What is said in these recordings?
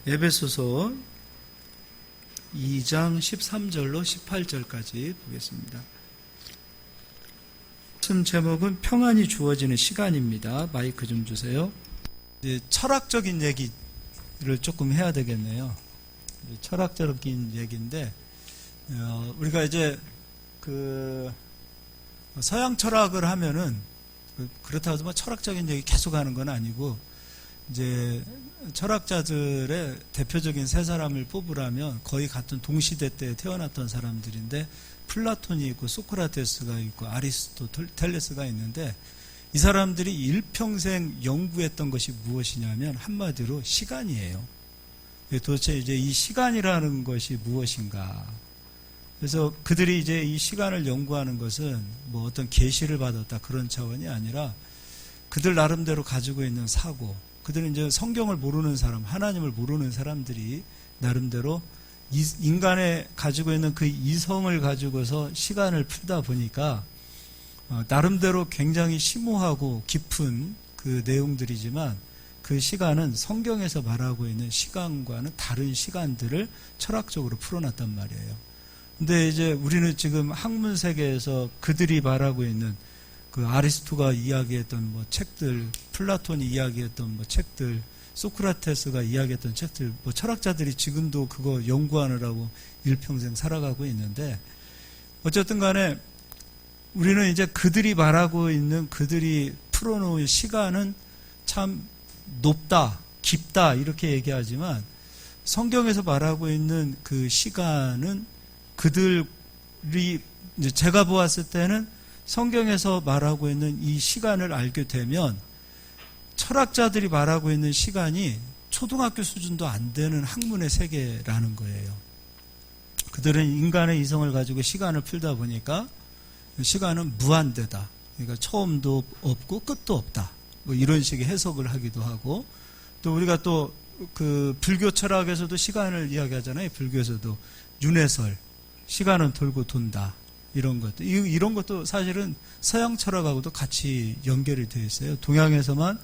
에베소서 2장 13절로 18절까지 보겠습니다. 말씀 제목은 평안이 주어지는 시간입니다. 마이크 좀 주세요. 이제 철학적인 얘기를 조금 해야 되겠네요. 철학적인 얘기인데, 우리가 이제 서양 철학을 하면은 그렇다고 해서 철학적인 얘기 계속 하는 건 아니고, 이제 철학자들의 대표적인 세 사람을 뽑으라면 거의 같은 동시대 때 태어났던 사람들인데, 플라톤이 있고 소크라테스가 있고 아리스토텔레스가 있는데, 이 사람들이 일평생 연구했던 것이 무엇이냐면 한마디로 시간이에요. 도대체 이제 이 시간이라는 것이 무엇인가? 그래서 그들이 이제 이 시간을 연구하는 것은 뭐 어떤 계시를 받았다 그런 차원이 아니라 그들 나름대로 가지고 있는 사고, 그들은 이제 성경을 모르는 사람, 하나님을 모르는 사람들이 나름대로 인간의 가지고 있는 그 이성을 가지고서 시간을 풀다 보니까 나름대로 굉장히 심오하고 깊은 그 내용들이지만 그 시간은 성경에서 말하고 있는 시간과는 다른 시간들을 철학적으로 풀어놨단 말이에요. 근데 이제 우리는 지금 학문 세계에서 그들이 말하고 있는 그 아리스토가 이야기했던 뭐 책들, 플라톤이 이야기했던 뭐 책들, 소크라테스가 이야기했던 책들, 뭐 철학자들이 지금도 그거 연구하느라고 일평생 살아가고 있는데, 어쨌든 간에 우리는 이제 그들이 말하고 있는, 그들이 풀어놓은 시간은 참 높다, 깊다 이렇게 얘기하지만 성경에서 말하고 있는 그 시간은 그들이 이제 제가 보았을 때는 성경에서 말하고 있는 이 시간을 알게 되면 철학자들이 말하고 있는 시간이 초등학교 수준도 안 되는 학문의 세계라는 거예요. 그들은 인간의 이성을 가지고 시간을 풀다 보니까 시간은 무한대다. 그러니까 처음도 없고 끝도 없다. 뭐 이런 식의 해석을 하기도 하고, 또 우리가 또 그 불교 철학에서도 시간을 이야기하잖아요. 불교에서도 윤회설, 시간은 돌고 돈다. 이런 것도, 이런 것도 사실은 서양 철학하고도 같이 연결이 되어 있어요. 동양에서만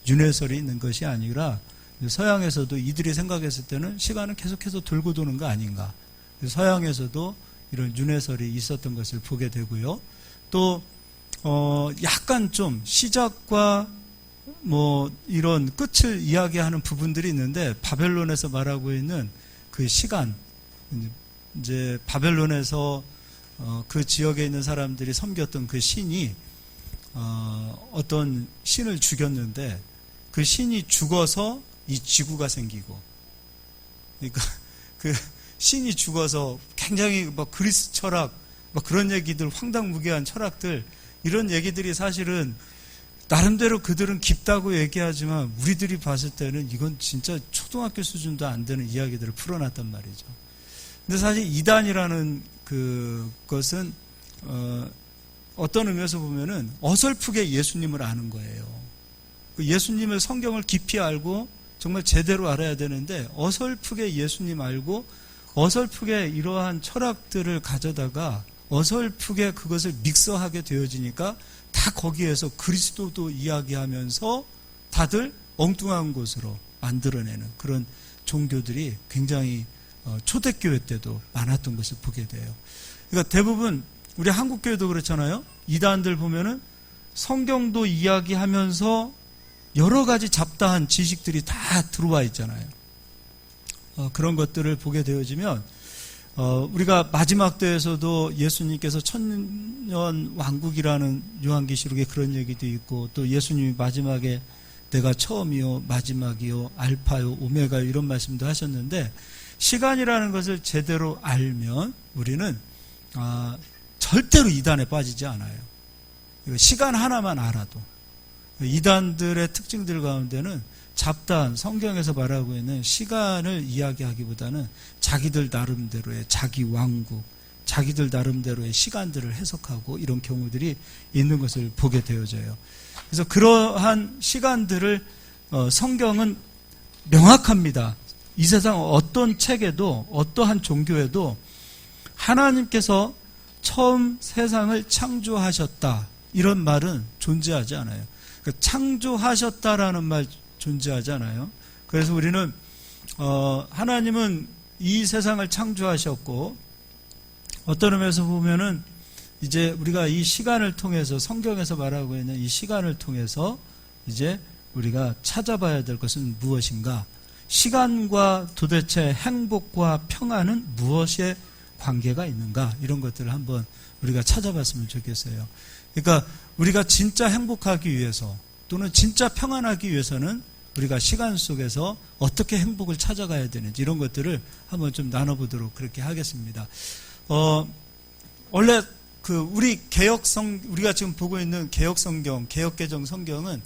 윤회설이 있는 것이 아니라 서양에서도 이들이 생각했을 때는 시간은 계속해서 돌고 도는 거 아닌가. 서양에서도 이런 윤회설이 있었던 것을 보게 되고요. 또 약간 좀 시작과 뭐 이런 끝을 이야기하는 부분들이 있는데, 바벨론에서 말하고 있는 그 시간, 이제 바벨론에서 그 지역에 있는 사람들이 섬겼던 그 신이 어떤 신을 죽였는데 그 신이 죽어서 이 지구가 생기고, 그러니까 그 신이 죽어서 굉장히 막 그리스 철학 막 그런 얘기들, 황당무계한 철학들, 이런 얘기들이 사실은 나름대로 그들은 깊다고 얘기하지만 우리들이 봤을 때는 이건 진짜 초등학교 수준도 안 되는 이야기들을 풀어놨단 말이죠. 근데 사실 이단이라는 그것은 어떤 의미에서 보면은 어설프게 예수님을 아는 거예요. 예수님을, 성경을 깊이 알고 정말 제대로 알아야 되는데 어설프게 예수님 알고 어설프게 이러한 철학들을 가져다가 어설프게 그것을 믹서하게 되어지니까 다 거기에서 그리스도도 이야기하면서 다들 엉뚱한 곳으로 만들어내는 그런 종교들이 굉장히 초대교회 때도 많았던 것을 보게 돼요. 그러니까 대부분 우리 한국교회도 그렇잖아요. 이단들 보면은 성경도 이야기하면서 여러 가지 잡다한 지식들이 다 들어와 있잖아요. 그런 것들을 보게 되어지면 우리가 마지막 때에서도 예수님께서 천년 왕국이라는 요한계시록에 그런 얘기도 있고, 또 예수님이 마지막에 내가 처음이요 마지막이요 알파요 오메가요 이런 말씀도 하셨는데, 시간이라는 것을 제대로 알면 우리는 절대로 이단에 빠지지 않아요. 시간 하나만 알아도. 이단들의 특징들 가운데는 잡다한, 성경에서 말하고 있는 시간을 이야기하기보다는 자기들 나름대로의 자기 왕국, 자기들 나름대로의 시간들을 해석하고 이런 경우들이 있는 것을 보게 되어져요. 그래서 그러한 시간들을 성경은 명확합니다. 이 세상 어떤 책에도 어떠한 종교에도 하나님께서 처음 세상을 창조하셨다 이런 말은 존재하지 않아요. 그러니까 창조하셨다라는 말 존재하지 않아요. 그래서 우리는 하나님은 이 세상을 창조하셨고 어떤 의미에서 보면은 이제 우리가 이 시간을 통해서 성경에서 말하고 있는 이 시간을 통해서 이제 우리가 찾아봐야 될 것은 무엇인가? 시간과 도대체 행복과 평안은 무엇에 관계가 있는가? 이런 것들을 한번 우리가 찾아봤으면 좋겠어요. 그러니까 우리가 진짜 행복하기 위해서 또는 진짜 평안하기 위해서는 우리가 시간 속에서 어떻게 행복을 찾아가야 되는지 이런 것들을 한번 좀 나눠보도록 그렇게 하겠습니다. 원래 우리가 지금 보고 있는 개혁성경, 개혁개정 성경은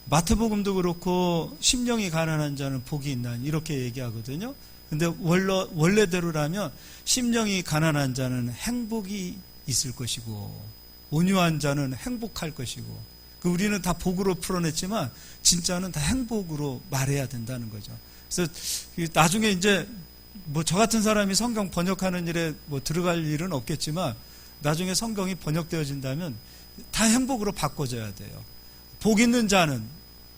마태복음도 그렇고 심령이 가난한 자는 복이 있나니 이렇게 얘기하거든요. 근데 원래대로라면 심령이 가난한 자는 행복이 있을 것이고 온유한 자는 행복할 것이고 우리는 다 복으로 풀어냈지만 진짜는 다 행복으로 말해야 된다는 거죠. 그래서 나중에 이제 뭐 저 같은 사람이 성경 번역하는 일에 뭐 들어갈 일은 없겠지만 나중에 성경이 번역되어진다면 다 행복으로 바꿔줘야 돼요. 복 있는 자는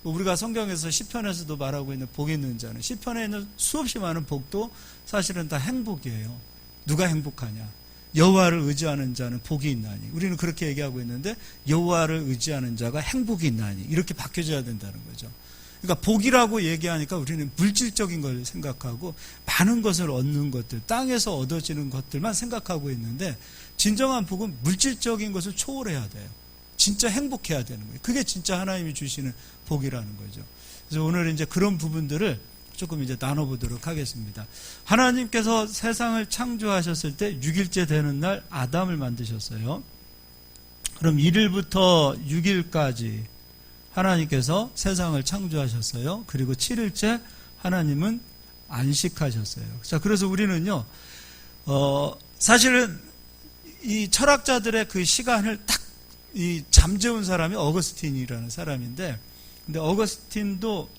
우리가 성경에서 시편에서도 말하고 있는 복 있는 자는 시편에 있는 수없이 많은 복도 사실은 다 행복이에요. 누가 행복하냐? 여호와를 의지하는 자는 복이 있나니 우리는 그렇게 얘기하고 있는데 여호와를 의지하는 자가 행복이 있나니 이렇게 바뀌어져야 된다는 거죠. 그러니까 복이라고 얘기하니까 우리는 물질적인 걸 생각하고 많은 것을 얻는 것들, 땅에서 얻어지는 것들만 생각하고 있는데 진정한 복은 물질적인 것을 초월해야 돼요. 진짜 행복해야 되는 거예요. 그게 진짜 하나님이 주시는 복이라는 거죠. 그래서 오늘 이제 그런 부분들을 조금 이제 나눠보도록 하겠습니다. 하나님께서 세상을 창조하셨을 때 6일째 되는 날 아담을 만드셨어요. 그럼 1일부터 6일까지 하나님께서 세상을 창조하셨어요. 그리고 7일째 하나님은 안식하셨어요. 자, 그래서 우리는요, 사실은 이 철학자들의 그 시간을 딱 잠재운 사람이 어거스틴이라는 사람인데, 근데 어거스틴도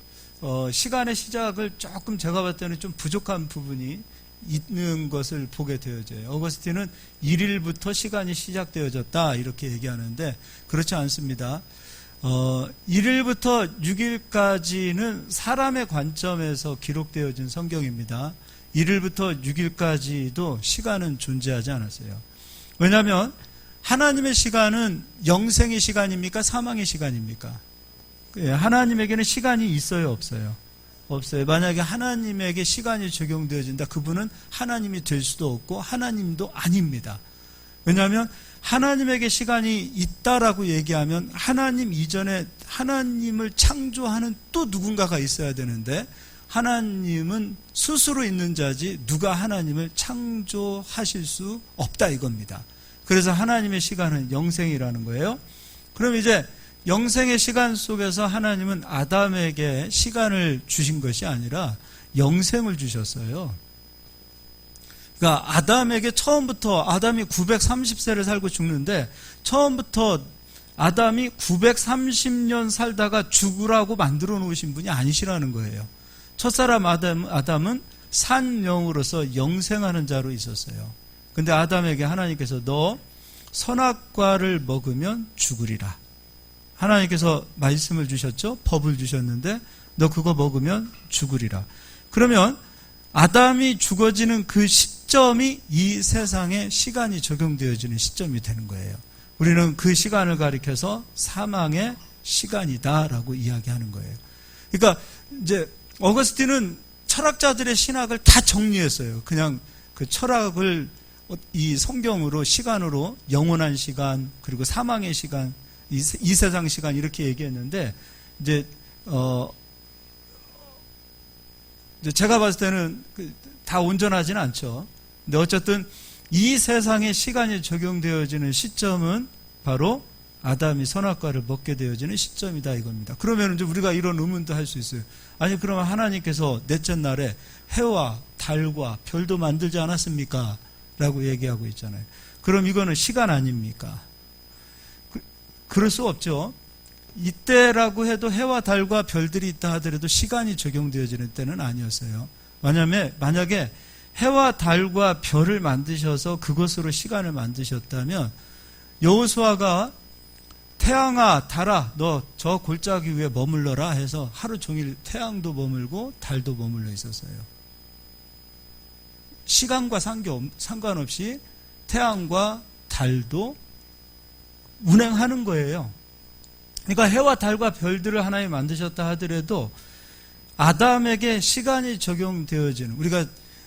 시간의 시작을 조금 제가 봤을 때는 좀 부족한 부분이 있는 것을 보게 되어져요. 어거스틴은 1일부터 시간이 시작되어졌다 이렇게 얘기하는데 그렇지 않습니다. 1일부터 6일까지는 사람의 관점에서 기록되어진 성경입니다. 1일부터 6일까지도 시간은 존재하지 않았어요. 왜냐하면 하나님의 시간은 영생의 시간입니까? 사망의 시간입니까? 하나님에게는 시간이 있어요, 없어요? 없어요. 만약에 하나님에게 시간이 적용되어진다, 그분은 하나님이 될 수도 없고 하나님도 아닙니다. 왜냐하면 하나님에게 시간이 있다라고 얘기하면 하나님 이전에 하나님을 창조하는 또 누군가가 있어야 되는데 하나님은 스스로 있는 자지 누가 하나님을 창조하실 수 없다 이겁니다. 그래서 하나님의 시간은 영생이라는 거예요. 그럼 이제 영생의 시간 속에서 하나님은 아담에게 시간을 주신 것이 아니라 영생을 주셨어요. 그러니까 아담에게 처음부터 아담이 930세를 살고 죽는데 처음부터 아담이 930년 살다가 죽으라고 만들어 놓으신 분이 아니시라는 거예요. 첫사람 아담은 산 영으로서 영생하는 자로 있었어요. 근데 아담에게 하나님께서 너 선악과를 먹으면 죽으리라. 하나님께서 말씀을 주셨죠. 법을 주셨는데 너 그거 먹으면 죽으리라. 그러면 아담이 죽어지는 그 시점이 이 세상에 시간이 적용되어지는 시점이 되는 거예요. 우리는 그 시간을 가리켜서 사망의 시간이다라고 이야기하는 거예요. 그러니까 이제 어거스틴은 철학자들의 신학을 다 정리했어요. 그냥 그 철학을 이 성경으로 시간으로 영원한 시간 그리고 사망의 시간 이 세상 시간 이렇게 얘기했는데 이제 제가 봤을 때는 다 온전하지는 않죠. 근데 어쨌든 이 세상에 시간이 적용되어지는 시점은 바로 아담이 선악과를 먹게 되어지는 시점이다 이겁니다. 그러면 이제 우리가 이런 의문도 할 수 있어요. 아니 그러면 하나님께서 넷째 날에 해와 달과 별도 만들지 않았습니까? 라고 얘기하고 있잖아요. 그럼 이거는 시간 아닙니까? 그럴 수 없죠. 이때라고 해도 해와 달과 별들이 있다 하더라도 시간이 적용되어지는 때는 아니었어요. 만약에 해와 달과 별을 만드셔서 그것으로 시간을 만드셨다면 여호수아가 태양아, 달아, 너 저 골짜기 위에 머물러라 해서 하루 종일 태양도 머물고 달도 머물러 있었어요. 시간과 상관없이 태양과 달도 운행하는 거예요. 그러니까 해와 달과 별들을 하나님 만드셨다 하더라도 아담에게 시간이 적용되어지는, 우리가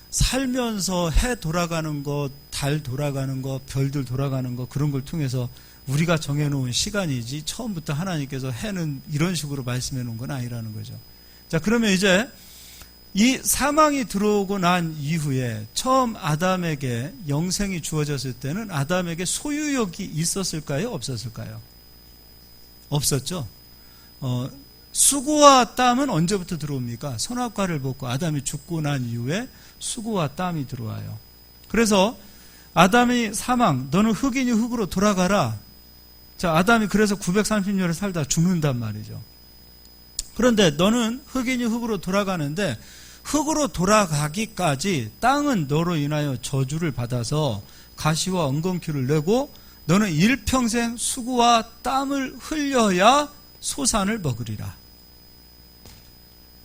살면서 해 돌아가는 것, 달 돌아가는 것, 별들 돌아가는 것, 그런 걸 통해서 우리가 정해놓은 시간이지 처음부터 하나님께서 해는 이런 식으로 말씀해 놓은 건 아니라는 거죠. 자, 그러면 이제 이 사망이 들어오고 난 이후에 처음 아담에게 영생이 주어졌을 때는 아담에게 소유욕이 있었을까요? 없었을까요? 없었죠. 수고와 땀은 언제부터 들어옵니까? 선악과를 먹고 아담이 죽고 난 이후에 수고와 땀이 들어와요. 그래서 아담이 사망, 너는 흙이니 흙으로 돌아가라. 자, 아담이 그래서 930년을 살다 죽는단 말이죠. 그런데 너는 흙이니 흙으로 돌아가는데 흙으로 돌아가기까지 땅은 너로 인하여 저주를 받아서 가시와 엉겅퀴를 내고 너는 일평생 수고와 땀을 흘려야 소산을 먹으리라.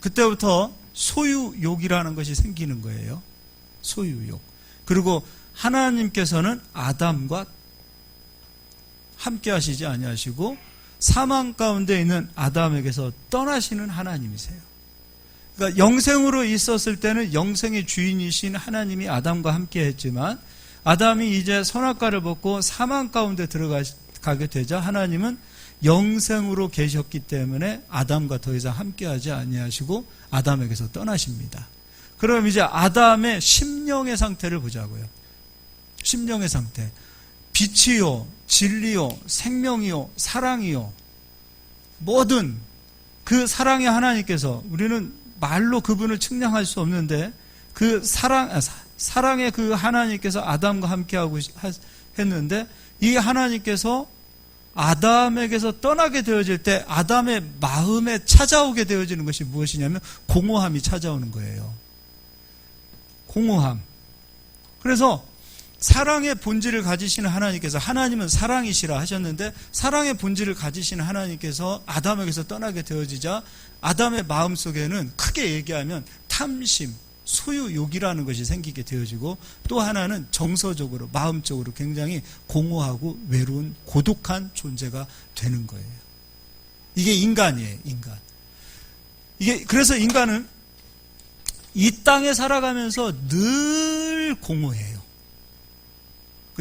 그때부터 소유욕이라는 것이 생기는 거예요. 소유욕. 그리고 하나님께서는 아담과 함께 하시지 아니하시고 사망 가운데 있는 아담에게서 떠나시는 하나님이세요. 그러니까 영생으로 있었을 때는 영생의 주인이신 하나님이 아담과 함께 했지만 아담이 이제 선악과를 먹고 사망 가운데 들어가게 되자 하나님은 영생으로 계셨기 때문에 아담과 더 이상 함께하지 아니하시고 아담에게서 떠나십니다. 그럼 이제 아담의 심령의 상태를 보자고요. 심령의 상태. 빛이요, 진리요, 생명이요, 사랑이요. 모든 그 사랑의 하나님께서, 우리는 말로 그분을 측량할 수 없는데 그 사랑의 그 하나님께서 아담과 함께하고 했는데 이 하나님께서 아담에게서 떠나게 되어질 때 아담의 마음에 찾아오게 되어지는 것이 무엇이냐면 공허함이 찾아오는 거예요. 공허함. 그래서 사랑의 본질을 가지시는 하나님께서, 하나님은 사랑이시라 하셨는데 사랑의 본질을 가지시는 하나님께서 아담에게서 떠나게 되어지자 아담의 마음속에는 크게 얘기하면 탐심, 소유욕이라는 것이 생기게 되어지고 또 하나는 정서적으로, 마음적으로 굉장히 공허하고 외로운 고독한 존재가 되는 거예요. 이게 인간이에요, 인간. 그래서 인간은 이 땅에 살아가면서 늘 공허해요.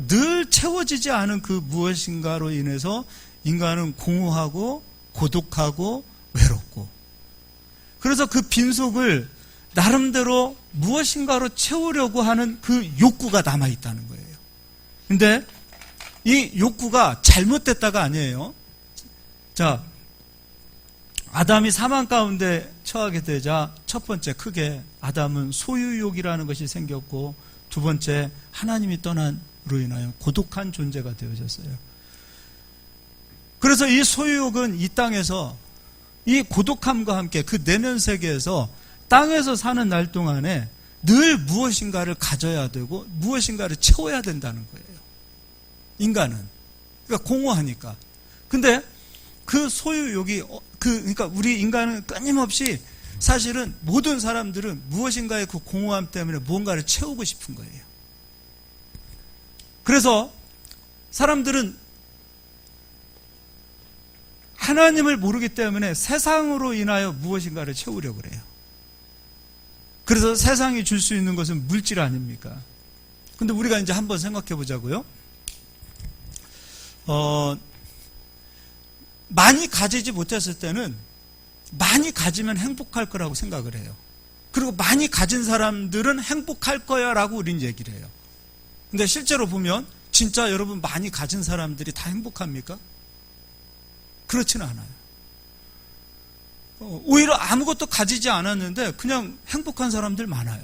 늘 채워지지 않은 그 무엇인가로 인해서 인간은 공허하고 고독하고 외롭고, 그래서 그 빈속을 나름대로 무엇인가로 채우려고 하는 그 욕구가 남아있다는 거예요. 근데 이 욕구가 잘못됐다가 아니에요. 자, 아담이 사망 가운데 처하게 되자 첫 번째 크게 아담은 소유욕이라는 것이 생겼고, 두 번째 하나님이 떠난으로 인하여 고독한 존재가 되어졌어요. 그래서 이 소유욕은 이 땅에서 이 고독함과 함께 그 내면 세계에서 땅에서 사는 날 동안에 늘 무엇인가를 가져야 되고 무엇인가를 채워야 된다는 거예요. 인간은. 그러니까 공허하니까. 근데 그 소유욕이, 그러니까 우리 인간은 끊임없이 사실은 모든 사람들은 무엇인가의 그 공허함 때문에 무언가를 채우고 싶은 거예요. 그래서 사람들은 하나님을 모르기 때문에 세상으로 인하여 무엇인가를 채우려고 그래요. 그래서 세상이 줄 수 있는 것은 물질 아닙니까? 근데 우리가 이제 한번 생각해 보자고요. 많이 가지지 못했을 때는 많이 가지면 행복할 거라고 생각을 해요. 그리고 많이 가진 사람들은 행복할 거야 라고 우린 얘기를 해요. 근데 실제로 보면 진짜 여러분 많이 가진 사람들이 다 행복합니까? 그렇지는 않아요. 오히려 아무것도 가지지 않았는데 그냥 행복한 사람들 많아요.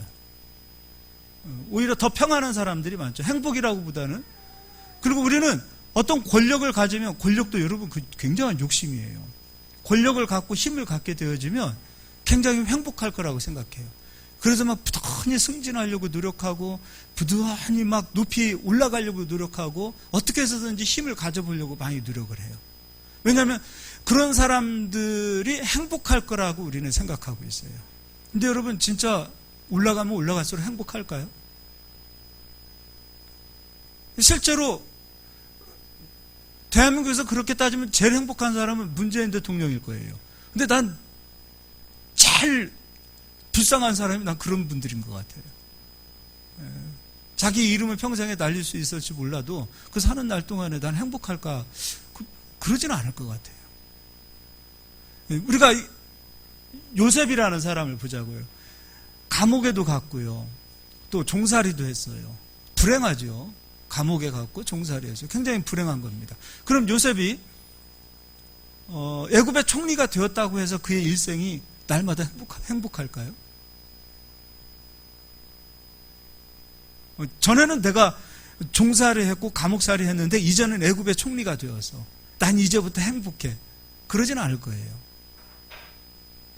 오히려 더 평안한 사람들이 많죠. 행복이라고 보다는. 그리고 우리는 어떤 권력을 가지면, 권력도 여러분 굉장한 욕심이에요. 권력을 갖고 힘을 갖게 되어지면 굉장히 행복할 거라고 생각해요. 그래서 막 부단히 승진하려고 노력하고 부단히 막 높이 올라가려고 노력하고 어떻게 해서든지 힘을 가져보려고 많이 노력을 해요. 왜냐하면 그런 사람들이 행복할 거라고 우리는 생각하고 있어요. 근데 여러분, 진짜 올라가면 올라갈수록 행복할까요? 실제로 대한민국에서 그렇게 따지면 제일 행복한 사람은 문재인 대통령일 거예요. 근데 난 제일 불쌍한 사람이 난 그런 분들인 것 같아요. 자기 이름을 평생에 날릴 수 있을지 몰라도 그 사는 날 동안에 난 행복할까? 그러지는 않을 것 같아요. 우리가 요셉이라는 사람을 보자고요. 감옥에도 갔고요. 또 종살이도 했어요. 불행하죠. 감옥에 갔고 종살이 했어요. 굉장히 불행한 겁니다. 그럼 요셉이 애굽의 총리가 되었다고 해서 그의 일생이 날마다 행복할까요? 전에는 내가 종살이 했고 감옥살이 했는데 이제는 애굽의 총리가 되어서 난 이제부터 행복해. 그러지는 않을 거예요.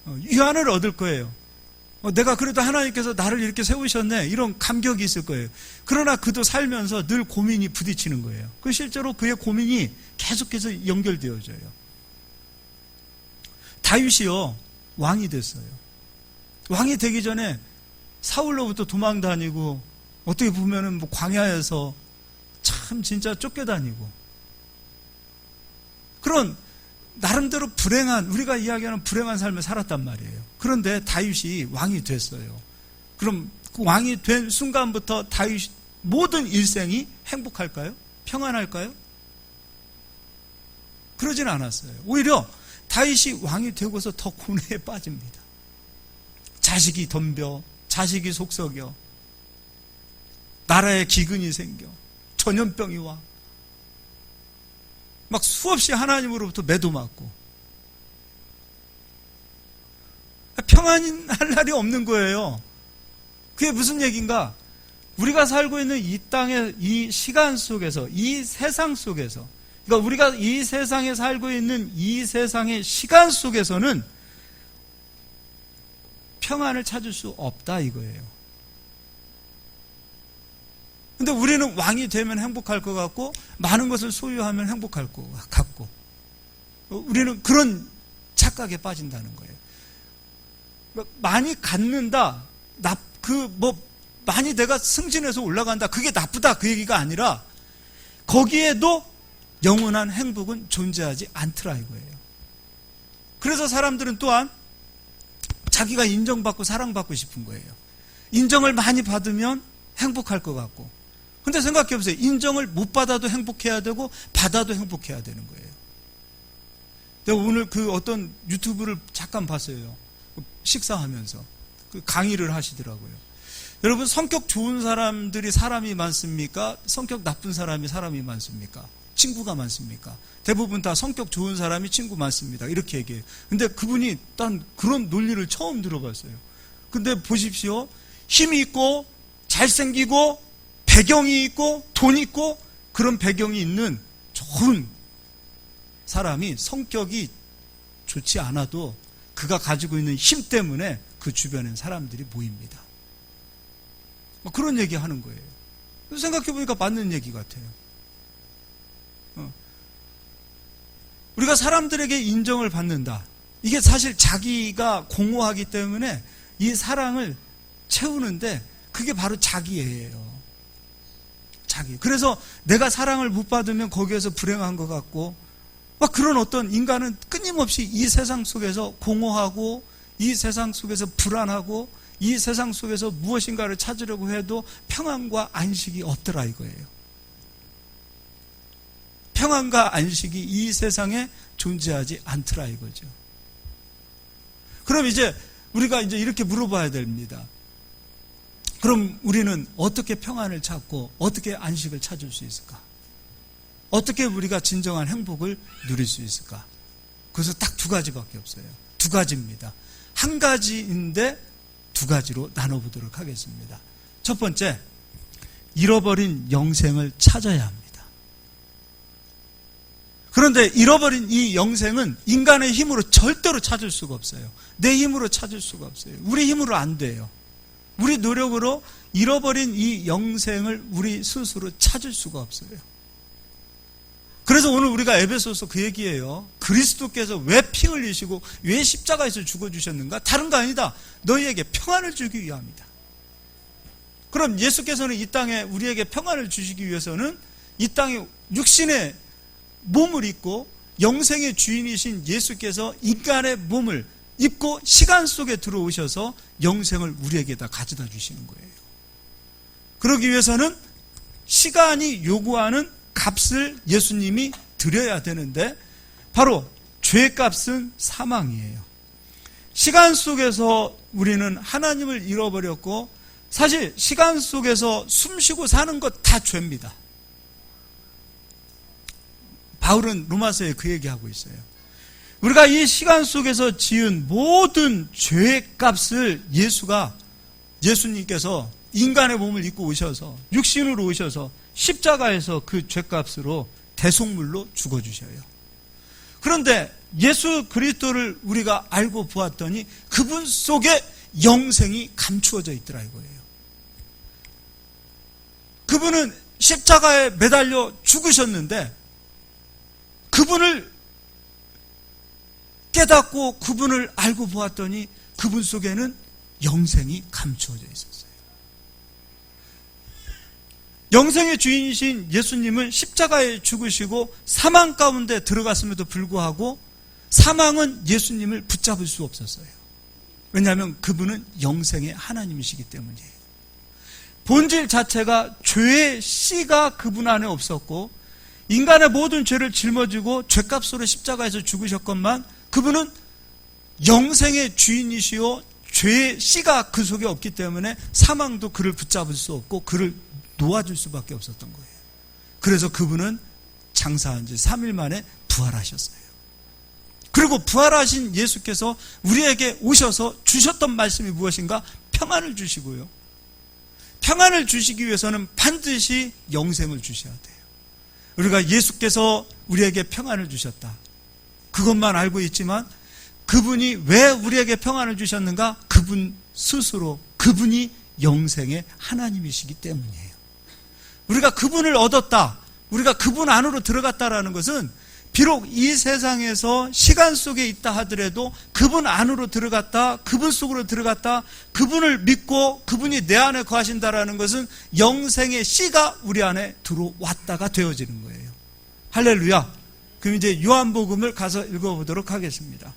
위안을 얻을 거예요. 내가 그래도 하나님께서 나를 이렇게 세우셨네, 이런 감격이 있을 거예요. 그러나 그도 살면서 늘 고민이 부딪히는 거예요. 그 실제로 그의 고민이 계속해서 연결되어져요. 다윗이요, 왕이 됐어요. 왕이 되기 전에 사울로부터 도망 다니고, 어떻게 보면은 뭐 광야에서 참 진짜 쫓겨다니고, 그런 나름대로 불행한, 우리가 이야기하는 불행한 삶을 살았단 말이에요. 그런데 다윗이 왕이 됐어요. 그럼 그 왕이 된 순간부터 다윗 모든 일생이 행복할까요? 평안할까요? 그러지는 않았어요. 오히려 다윗이 왕이 되고서 더 고뇌에 빠집니다. 자식이 덤벼, 자식이 속썩여, 나라에 기근이 생겨, 전염병이 와, 막 수없이 하나님으로부터 매도 맞고, 평안할 날이 없는 거예요. 그게 무슨 얘기인가? 우리가 살고 있는 이 땅의 이 시간 속에서, 이 세상 속에서, 그러니까 우리가 이 세상에 살고 있는 이 세상의 시간 속에서는 평안을 찾을 수 없다 이거예요. 근데 우리는 왕이 되면 행복할 것 같고, 많은 것을 소유하면 행복할 것 같고, 우리는 그런 착각에 빠진다는 거예요. 많이 갖는다, 많이 내가 승진해서 올라간다, 그게 나쁘다, 그 얘기가 아니라, 거기에도 영원한 행복은 존재하지 않더라 이거예요. 그래서 사람들은 또한 자기가 인정받고 사랑받고 싶은 거예요. 인정을 많이 받으면 행복할 것 같고, 근데 생각해 보세요. 인정을 못 받아도 행복해야 되고 받아도 행복해야 되는 거예요. 내가 오늘 그 어떤 유튜브를 잠깐 봤어요. 식사하면서 그 강의를 하시더라고요. 여러분, 성격 좋은 사람들이 사람이 많습니까? 성격 나쁜 사람이 사람이 많습니까? 친구가 많습니까? 대부분 다 성격 좋은 사람이 친구 많습니다. 이렇게 얘기해요. 근데 그분이 난 그런 논리를 처음 들어봤어요. 근데 보십시오. 힘이 있고 잘생기고 배경이 있고 돈 있고 그런 배경이 있는 좋은 사람이 성격이 좋지 않아도 그가 가지고 있는 힘 때문에 그 주변엔 사람들이 모입니다. 그런 얘기 하는 거예요. 생각해보니까 맞는 얘기 같아요. 우리가 사람들에게 인정을 받는다. 이게 사실 자기가 공허하기 때문에 이 사랑을 채우는데 그게 바로 자기예요. 자기. 그래서 내가 사랑을 못 받으면 거기에서 불행한 것 같고, 막 그런 어떤 인간은 끊임없이 이 세상 속에서 공허하고, 이 세상 속에서 불안하고, 이 세상 속에서 무엇인가를 찾으려고 해도 평안과 안식이 없더라 이거예요. 평안과 안식이 이 세상에 존재하지 않더라 이거죠. 그럼 이제 우리가 이제 이렇게 물어봐야 됩니다. 그럼 우리는 어떻게 평안을 찾고 어떻게 안식을 찾을 수 있을까? 어떻게 우리가 진정한 행복을 누릴 수 있을까? 그래서 딱 두 가지밖에 없어요. 두 가지입니다. 한 가지인데 두 가지로 나눠보도록 하겠습니다. 첫 번째, 잃어버린 영생을 찾아야 합니다. 그런데 잃어버린 이 영생은 인간의 힘으로 절대로 찾을 수가 없어요. 내 힘으로 찾을 수가 없어요. 우리 힘으로 안 돼요. 우리 노력으로 잃어버린 이 영생을 우리 스스로 찾을 수가 없어요. 그래서 오늘 우리가 에베소서 그 얘기예요. 그리스도께서 왜 피 흘리시고 왜 십자가에서 죽어주셨는가? 다른 거 아니다. 너희에게 평안을 주기 위함이다. 그럼 예수께서는 이 땅에 우리에게 평안을 주시기 위해서는 이 땅에 육신의 몸을 입고 영생의 주인이신 예수께서 인간의 몸을 입고 시간 속에 들어오셔서 영생을 우리에게다 가져다 주시는 거예요. 그러기 위해서는 시간이 요구하는 값을 예수님이 드려야 되는데 바로 죄값은 사망이에요. 시간 속에서 우리는 하나님을 잃어버렸고 사실 시간 속에서 숨쉬고 사는 것 다 죄입니다. 바울은 로마서에 그 얘기하고 있어요. 우리가 이 시간 속에서 지은 모든 죄의 값을 예수님께서 인간의 몸을 입고 오셔서 육신으로 오셔서 십자가에서 그 죄값으로 대속물로 죽어주셔요. 그런데 예수 그리스도를 우리가 알고 보았더니 그분 속에 영생이 감추어져 있더라 이거예요. 그분은 십자가에 매달려 죽으셨는데 그분을 깨닫고 그분을 알고 보았더니 그분 속에는 영생이 감추어져 있었어요. 영생의 주인이신 예수님은 십자가에 죽으시고 사망 가운데 들어갔음에도 불구하고 사망은 예수님을 붙잡을 수 없었어요. 왜냐하면 그분은 영생의 하나님이시기 때문이에요. 본질 자체가 죄의 씨가 그분 안에 없었고 인간의 모든 죄를 짊어지고 죄값으로 십자가에서 죽으셨건만 그분은 영생의 주인이시오 죄의 씨가 그 속에 없기 때문에 사망도 그를 붙잡을 수 없고 그를 놓아줄 수밖에 없었던 거예요. 그래서 그분은 장사한 지 3일 만에 부활하셨어요. 그리고 부활하신 예수께서 우리에게 오셔서 주셨던 말씀이 무엇인가? 평안을 주시고요. 평안을 주시기 위해서는 반드시 영생을 주셔야 돼요. 우리가 예수께서 우리에게 평안을 주셨다. 그것만 알고 있지만 그분이 왜 우리에게 평안을 주셨는가? 그분 스스로 그분이 영생의 하나님이시기 때문이에요. 우리가 그분을 얻었다. 우리가 그분 안으로 들어갔다라는 것은 비록 이 세상에서 시간 속에 있다 하더라도 그분 안으로 들어갔다, 그분 속으로 들어갔다, 그분을 믿고 그분이 내 안에 거하신다라는 것은 영생의 씨가 우리 안에 들어왔다가 되어지는 거예요. 할렐루야. 그럼 이제 요한복음을 가서 읽어보도록 하겠습니다.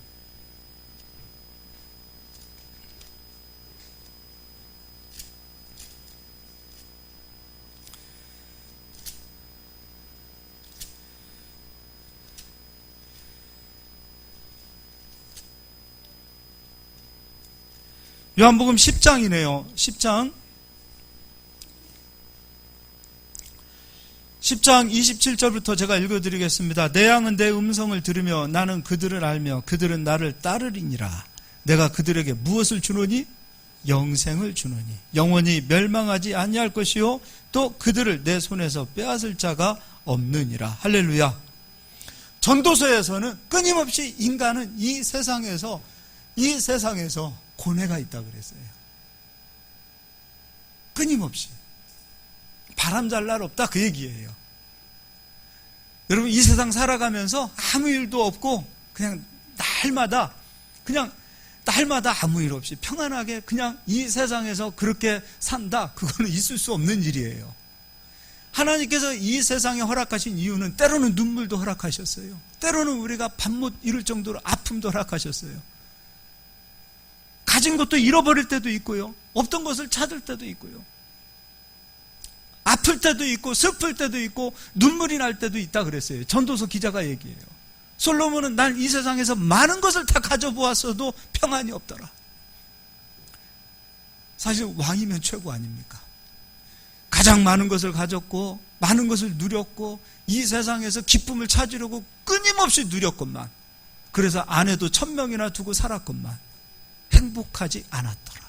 요한복음 10장이네요. 10장 27절부터 제가 읽어드리겠습니다. 내 양은 내 음성을 들으며 나는 그들을 알며 그들은 나를 따르리니라. 내가 그들에게 무엇을 주노니? 영생을 주노니 영원히 멸망하지 아니할 것이요 또 그들을 내 손에서 빼앗을 자가 없느니라. 할렐루야. 전도서에서는 끊임없이 인간은 이 세상에서 고뇌가 있다 그랬어요. 끊임없이 바람 잘 날 없다 그 얘기예요. 여러분 이 세상 살아가면서 아무 일도 없고 그냥 날마다 아무 일 없이 평안하게 그냥 이 세상에서 그렇게 산다. 그거는 있을 수 없는 일이에요. 하나님께서 이 세상에 허락하신 이유는 때로는 눈물도 허락하셨어요. 때로는 우리가 밥 못 이룰 정도로 아픔도 허락하셨어요. 가진 것도 잃어버릴 때도 있고요. 없던 것을 찾을 때도 있고요. 아플 때도 있고 슬플 때도 있고 눈물이 날 때도 있다 그랬어요. 전도서 기자가 얘기해요. 솔로몬은 난 이 세상에서 많은 것을 다 가져보았어도 평안이 없더라. 사실 왕이면 최고 아닙니까? 가장 많은 것을 가졌고 많은 것을 누렸고 이 세상에서 기쁨을 찾으려고 끊임없이 누렸건만 그래서 아내도 1000명이나 두고 살았건만 행복하지 않았더라.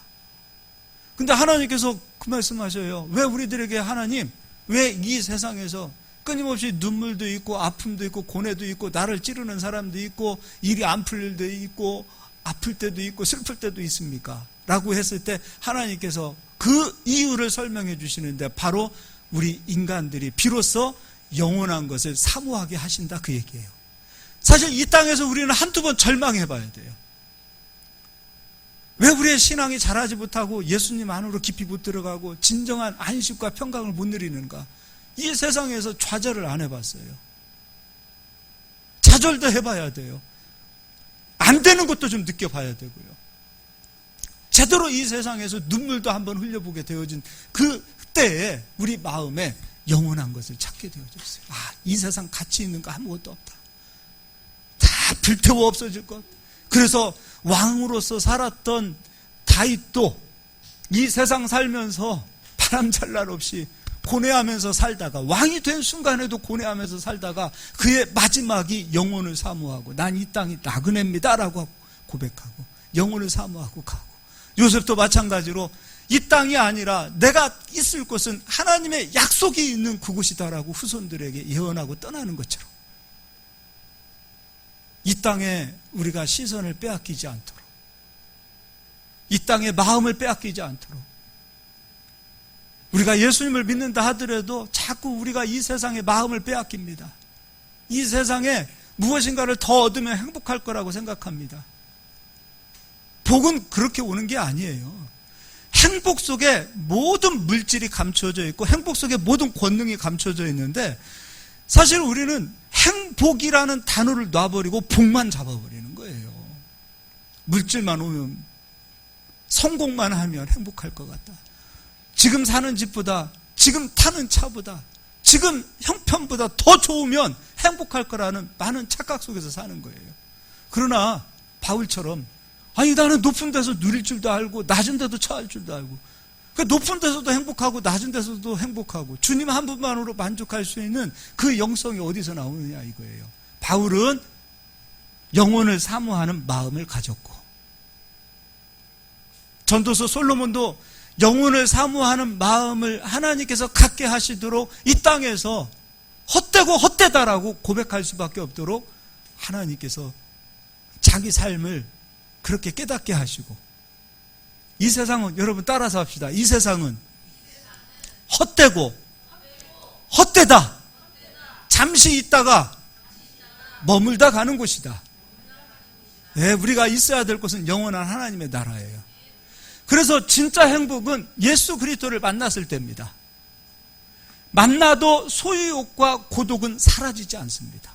근데 하나님께서 그 말씀하셔요. 왜 우리들에게 하나님, 왜 이 세상에서 끊임없이 눈물도 있고 아픔도 있고 고뇌도 있고 나를 찌르는 사람도 있고 일이 안 풀릴 일도 있고 아플 때도 있고 슬플 때도 있습니까? 라고 했을 때 하나님께서 그 이유를 설명해 주시는데 바로 우리 인간들이 비로소 영원한 것을 사모하게 하신다, 그 얘기예요. 사실 이 땅에서 우리는 한두 번 절망해 봐야 돼요. 왜 우리의 신앙이 자라지 못하고 예수님 안으로 깊이 못 들어가고 진정한 안식과 평강을 못 누리는가? 이 세상에서 좌절을 안 해봤어요. 좌절도 해봐야 돼요. 안 되는 것도 좀 느껴봐야 되고요. 제대로 이 세상에서 눈물도 한번 흘려보게 되어진 그때에 우리 마음에 영원한 것을 찾게 되어졌어요. 이 세상 가치 있는 거 아무것도 없다. 다 불태워 없어질 것. 그래서 왕으로서 살았던 다윗도 이 세상 살면서 바람잘 날 없이 고뇌하면서 살다가, 왕이 된 순간에도 고뇌하면서 살다가 그의 마지막이 영혼을 사모하고 난 이 땅이 나그네입니다 라고 고백하고 영혼을 사모하고 가고, 요셉도 마찬가지로 이 땅이 아니라 내가 있을 곳은 하나님의 약속이 있는 그곳이다라고 후손들에게 예언하고 떠나는 것처럼 이 땅에 우리가 시선을 빼앗기지 않도록, 이 땅에 마음을 빼앗기지 않도록, 우리가 예수님을 믿는다 하더라도 자꾸 우리가 이 세상에 마음을 빼앗깁니다. 이 세상에 무엇인가를 더 얻으면 행복할 거라고 생각합니다. 복은 그렇게 오는 게 아니에요. 행복 속에 모든 물질이 감춰져 있고 행복 속에 모든 권능이 감춰져 있는데, 사실 우리는 행복이라는 단어를 놔버리고 복만 잡아버리는 거예요. 물질만 오면, 성공만 하면 행복할 것 같다. 지금 사는 집보다, 지금 타는 차보다, 지금 형편보다 더 좋으면 행복할 거라는 많은 착각 속에서 사는 거예요. 그러나 바울처럼 나는 높은 데서 누릴 줄도 알고 낮은 데도 처할 줄도 알고, 높은 데서도 행복하고 낮은 데서도 행복하고 주님 한 분만으로 만족할 수 있는 그 영성이 어디서 나오느냐 이거예요. 바울은 영혼을 사모하는 마음을 가졌고, 전도서 솔로몬도 영혼을 사모하는 마음을 하나님께서 갖게 하시도록 이 땅에서 헛되고 헛되다라고 고백할 수밖에 없도록 하나님께서 자기 삶을 그렇게 깨닫게 하시고, 이 세상은, 여러분 따라서 합시다. 이 세상은 헛되고 헛되다. 잠시 있다가 머물다 가는 곳이다. 네, 우리가 있어야 될 곳은 영원한 하나님의 나라예요. 그래서 진짜 행복은 예수 그리스도를 만났을 때입니다. 만나도 소유욕과 고독은 사라지지 않습니다.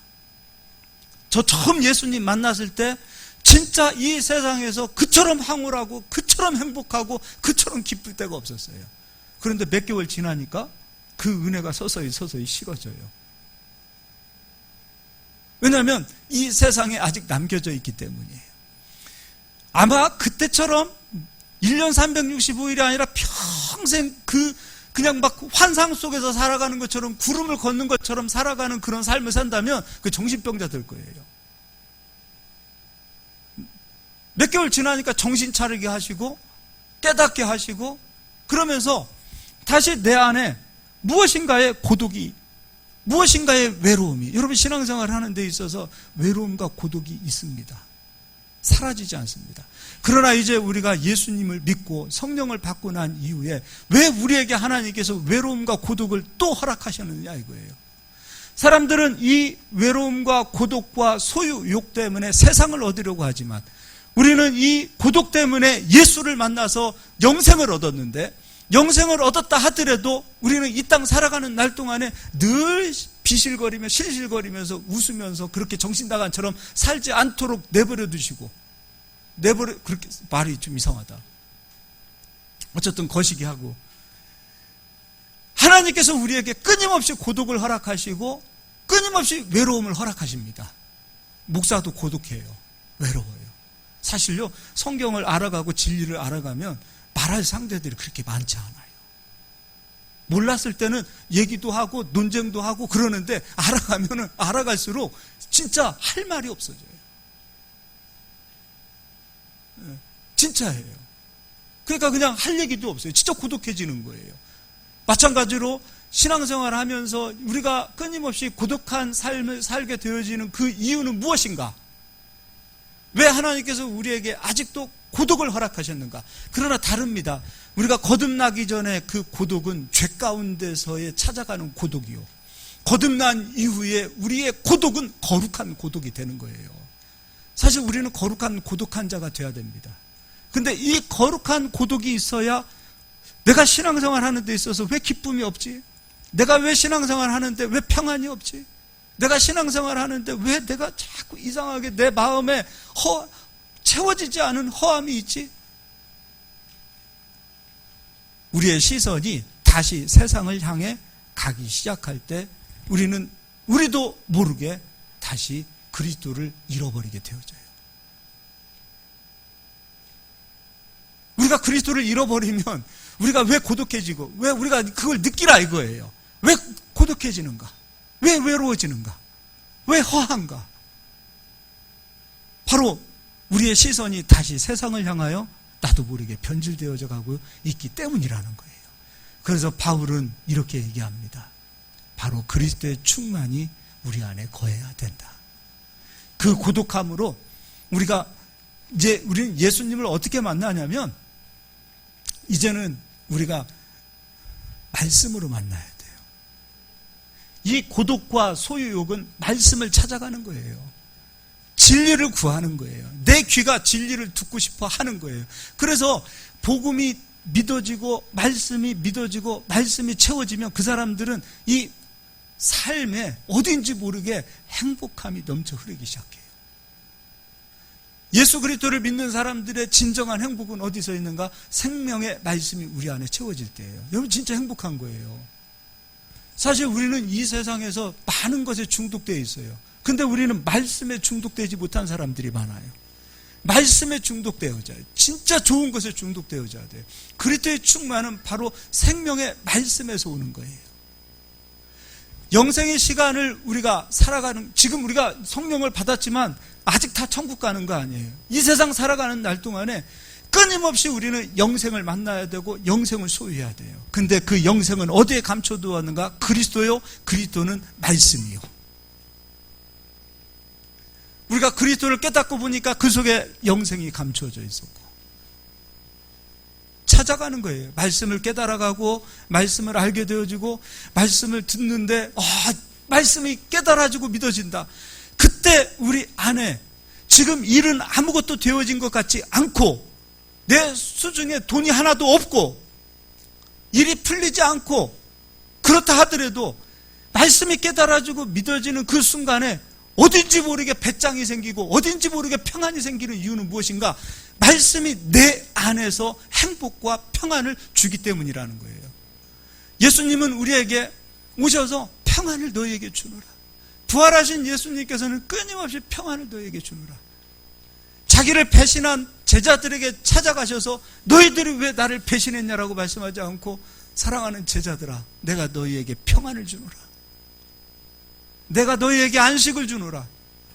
저 처음 예수님 만났을 때 진짜 이 세상에서 그처럼 황홀하고 그처럼 행복하고 그처럼 기쁠 때가 없었어요. 그런데 몇 개월 지나니까 그 은혜가 서서히 식어져요. 왜냐하면 이 세상에 아직 남겨져 있기 때문이에요. 아마 그때처럼 1년 365일이 아니라 평생 그냥 막 환상 속에서 살아가는 것처럼, 구름을 걷는 것처럼 살아가는 그런 삶을 산다면 그 정신병자 될 거예요. 몇 개월 지나니까 정신 차리게 하시고 깨닫게 하시고, 그러면서 다시 내 안에 무엇인가의 고독이, 무엇인가의 외로움이, 여러분 신앙생활을 하는 데 있어서 외로움과 고독이 있습니다. 사라지지 않습니다. 그러나 이제 우리가 예수님을 믿고 성령을 받고 난 이후에 왜 우리에게 하나님께서 외로움과 고독을 또 허락하셨느냐 이거예요. 사람들은 이 외로움과 고독과 소유욕 때문에 세상을 얻으려고 하지만, 우리는 이 고독 때문에 예수를 만나서 영생을 얻었는데, 영생을 얻었다 하더라도 우리는 이 땅 살아가는 날 동안에 늘 비실거리며 실실거리면서 웃으면서 그렇게 정신 나간처럼 살지 않도록 내버려 두시고, 그렇게 말이 좀 이상하다. 어쨌든 거시기 하고, 하나님께서 우리에게 끊임없이 고독을 허락하시고 끊임없이 외로움을 허락하십니다. 목사도 고독해요. 외로워요. 사실요, 성경을 알아가고 진리를 알아가면 말할 상대들이 그렇게 많지 않아요. 몰랐을 때는 얘기도 하고 논쟁도 하고 그러는데, 알아가면은 알아갈수록 진짜 할 말이 없어져요. 진짜예요. 그러니까 그냥 할 얘기도 없어요. 진짜 고독해지는 거예요. 마찬가지로 신앙생활을 하면서 우리가 끊임없이 고독한 삶을 살게 되어지는 그 이유는 무엇인가? 왜 하나님께서 우리에게 아직도 고독을 허락하셨는가? 그러나 다릅니다. 우리가 거듭나기 전에 그 고독은 죄 가운데서의 찾아가는 고독이요, 거듭난 이후에 우리의 고독은 거룩한 고독이 되는 거예요. 사실 우리는 거룩한 고독한 자가 되어야 됩니다. 근데 이 거룩한 고독이 있어야 내가 신앙생활 하는 데 있어서 왜 기쁨이 없지? 내가 왜 신앙생활 하는데 왜 평안이 없지? 내가 신앙생활 하는데 왜 내가 자꾸 이상하게 내 마음에 채워지지 않은 허함이 있지? 우리의 시선이 다시 세상을 향해 가기 시작할 때 우리도 모르게 다시 그리스도를 잃어버리게 되어져요. 우리가 그리스도를 잃어버리면 우리가 왜 고독해지고 왜 우리가 그걸 느끼라 이거예요. 왜 고독해지는가? 왜 외로워지는가? 왜 허한가? 바로 우리의 시선이 다시 세상을 향하여 나도 모르게 변질되어져 가고 있기 때문이라는 거예요. 그래서 바울은 이렇게 얘기합니다. 바로 그리스도의 충만이 우리 안에 거해야 된다. 그 고독함으로 우리는 예수님을 어떻게 만나냐면 이제는 우리가 말씀으로 만나야 돼요. 이 고독과 소유욕은 말씀을 찾아가는 거예요. 진리를 구하는 거예요. 내 귀가 진리를 듣고 싶어 하는 거예요. 그래서 복음이 믿어지고 말씀이 믿어지고 말씀이 채워지면 그 사람들은 이 삶에 어딘지 모르게 행복함이 넘쳐 흐르기 시작해요. 예수 그리스도를 믿는 사람들의 진정한 행복은 어디서 있는가? 생명의 말씀이 우리 안에 채워질 때예요. 여러분 진짜 행복한 거예요. 사실 우리는 이 세상에서 많은 것에 중독되어 있어요. 근데 우리는 말씀에 중독되지 못한 사람들이 많아요. 말씀에 중독되어져야 돼요. 진짜 좋은 것에 중독되어져야 돼요. 그리스도의 충만은 바로 생명의 말씀에서 오는 거예요. 영생의 시간을 우리가 살아가는, 지금 우리가 성령을 받았지만 아직 다 천국 가는 거 아니에요. 이 세상 살아가는 날 동안에 끊임없이 우리는 영생을 만나야 되고 영생을 소유해야 돼요. 근데 그 영생은 어디에 감춰두었는가? 그리스도요. 그리스도는 말씀이요. 우리가 그리스도를 깨닫고 보니까 그 속에 영생이 감춰져 있었고 찾아가는 거예요. 말씀을 깨달아가고 말씀을 알게 되어지고 말씀을 듣는데 말씀이 깨달아지고 믿어진다. 그때 우리 안에 지금 일은 아무것도 되어진 것 같지 않고 내 수중에 돈이 하나도 없고 일이 풀리지 않고 그렇다 하더라도 말씀이 깨달아지고 믿어지는 그 순간에 어딘지 모르게 배짱이 생기고 어딘지 모르게 평안이 생기는 이유는 무엇인가? 말씀이 내 안에서 행복과 평안을 주기 때문이라는 거예요. 예수님은 우리에게 오셔서 평안을 너희에게 주노라. 부활하신 예수님께서는 끊임없이 평안을 너희에게 주노라. 자기를 배신한 제자들에게 찾아가셔서 너희들이 왜 나를 배신했냐라고 말씀하지 않고 사랑하는 제자들아, 내가 너희에게 평안을 주노라. 내가 너희에게 안식을 주노라.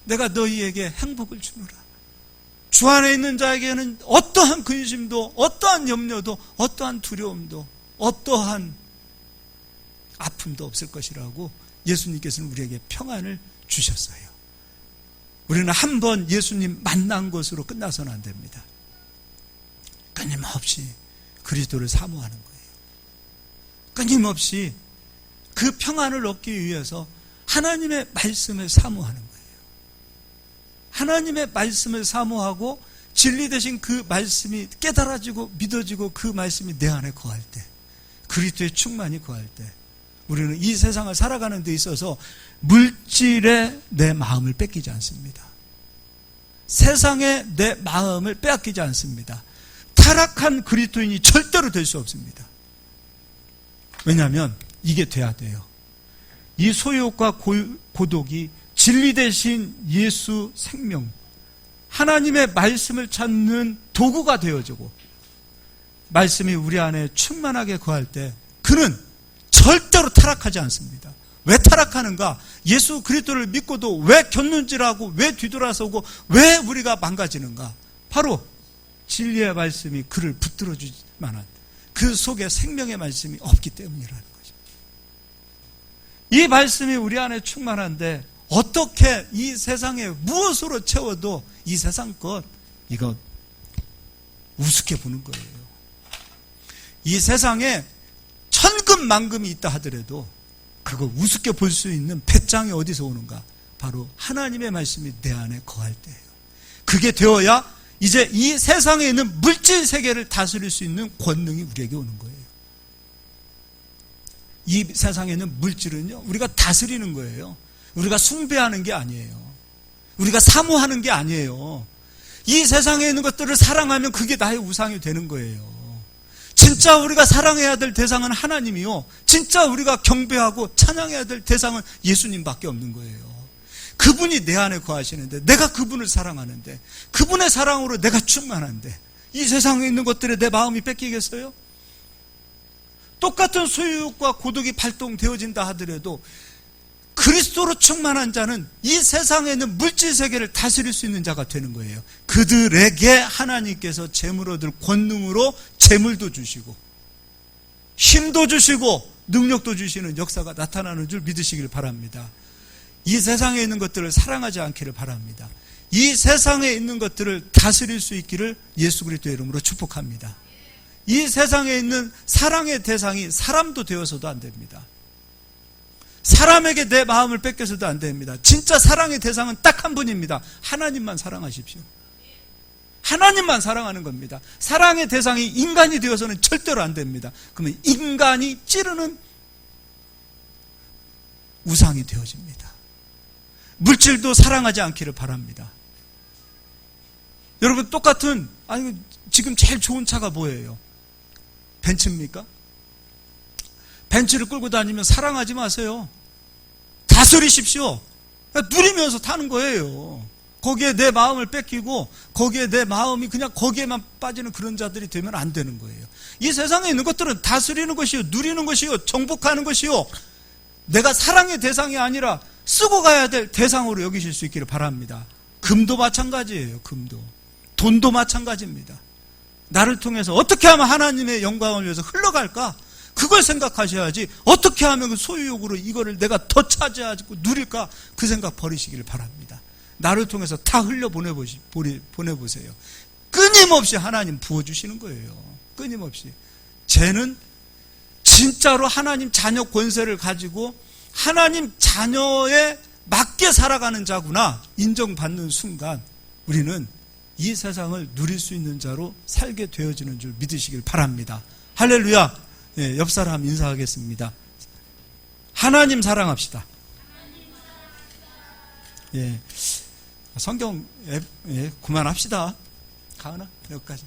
내가 너희에게 행복을 주노라. 주 안에 있는 자에게는 어떠한 근심도, 어떠한 염려도, 어떠한 두려움도, 어떠한 아픔도 없을 것이라고 예수님께서는 우리에게 평안을 주셨어요. 우리는 한 번 예수님 만난 것으로 끝나서는 안 됩니다. 끊임없이 그리스도를 사모하는 거예요. 끊임없이 그 평안을 얻기 위해서 하나님의 말씀을 사모하는 거예요. 하나님의 말씀을 사모하고 진리 되신 그 말씀이 깨달아지고 믿어지고 그 말씀이 내 안에 거할 때, 그리스도의 충만이 거할 때 우리는 이 세상을 살아가는 데 있어서 물질에 내 마음을 뺏기지 않습니다. 세상에 내 마음을 빼앗기지 않습니다. 타락한 그리스도인이 절대로 될 수 없습니다. 왜냐하면 이게 돼야 돼요. 이 소유욕과 고독이 진리 대신 예수 생명, 하나님의 말씀을 찾는 도구가 되어지고 말씀이 우리 안에 충만하게 거할 때 그는 절대로 타락하지 않습니다. 왜 타락하는가? 예수 그리스도를 믿고도 왜 곁눈질하고 왜 뒤돌아서고 왜 우리가 망가지는가? 바로 진리의 말씀이 그를 붙들어주지 만한 그 속에 생명의 말씀이 없기 때문이라는 거죠. 이 말씀이 우리 안에 충만한데 어떻게 이 세상에 무엇으로 채워도 이 세상 것 이거 우습게 보는 거예요. 이 세상에 천금만금이 있다 하더라도 그거 우습게 볼 수 있는 배짱이 어디서 오는가? 바로 하나님의 말씀이 내 안에 거할 때예요. 그게 되어야 이제 이 세상에 있는 물질 세계를 다스릴 수 있는 권능이 우리에게 오는 거예요. 이 세상에 있는 물질은요, 우리가 다스리는 거예요. 우리가 숭배하는 게 아니에요. 우리가 사모하는 게 아니에요. 이 세상에 있는 것들을 사랑하면 그게 나의 우상이 되는 거예요. 진짜 우리가 사랑해야 될 대상은 하나님이요, 진짜 우리가 경배하고 찬양해야 될 대상은 예수님밖에 없는 거예요. 그분이 내 안에 거하시는데, 내가 그분을 사랑하는데, 그분의 사랑으로 내가 충만한데, 이 세상에 있는 것들에 내 마음이 뺏기겠어요? 똑같은 소유욕과 고독이 발동되어진다 하더라도 그리스도로 충만한 자는 이 세상에 있는 물질 세계를 다스릴 수 있는 자가 되는 거예요. 그들에게 하나님께서 재물 얻을 권능으로 재물도 주시고 힘도 주시고 능력도 주시는 역사가 나타나는 줄 믿으시길 바랍니다. 이 세상에 있는 것들을 사랑하지 않기를 바랍니다. 이 세상에 있는 것들을 다스릴 수 있기를 예수 그리스도의 이름으로 축복합니다. 이 세상에 있는 사랑의 대상이 사람도 되어서도 안 됩니다. 사람에게 내 마음을 뺏겨서도 안 됩니다. 진짜 사랑의 대상은 딱 한 분입니다. 하나님만 사랑하십시오. 하나님만 사랑하는 겁니다. 사랑의 대상이 인간이 되어서는 절대로 안 됩니다. 그러면 인간이 찌르는 우상이 되어집니다. 물질도 사랑하지 않기를 바랍니다. 여러분, 똑같은, 아니, 지금 제일 좋은 차가 뭐예요? 벤츠입니까? 벤츠를 끌고 다니면 사랑하지 마세요. 다스리십시오. 누리면서 타는 거예요. 거기에 내 마음을 뺏기고 거기에 내 마음이 그냥 거기에만 빠지는 그런 자들이 되면 안 되는 거예요. 이 세상에 있는 것들은 다스리는 것이요, 누리는 것이요, 정복하는 것이요, 내가 사랑의 대상이 아니라 쓰고 가야 될 대상으로 여기실 수 있기를 바랍니다. 금도 마찬가지예요. 금도, 돈도 마찬가지입니다. 나를 통해서 어떻게 하면 하나님의 영광을 위해서 흘러갈까? 그걸 생각하셔야지, 어떻게 하면 그 소유욕으로 이거를 내가 더 차지하고 누릴까? 그 생각 버리시기를 바랍니다. 나를 통해서 다 흘려 보내보세요. 끊임없이 하나님 부어주시는 거예요. 끊임없이. 쟤는 진짜로 하나님 자녀 권세를 가지고 하나님 자녀에 맞게 살아가는 자구나 인정받는 순간 우리는 이 세상을 누릴 수 있는 자로 살게 되어지는 줄 믿으시길 바랍니다. 할렐루야. 예, 옆 사람 인사하겠습니다. 하나님 사랑합시다. 예, 성경 그만합시다. 가은아, 여기까지.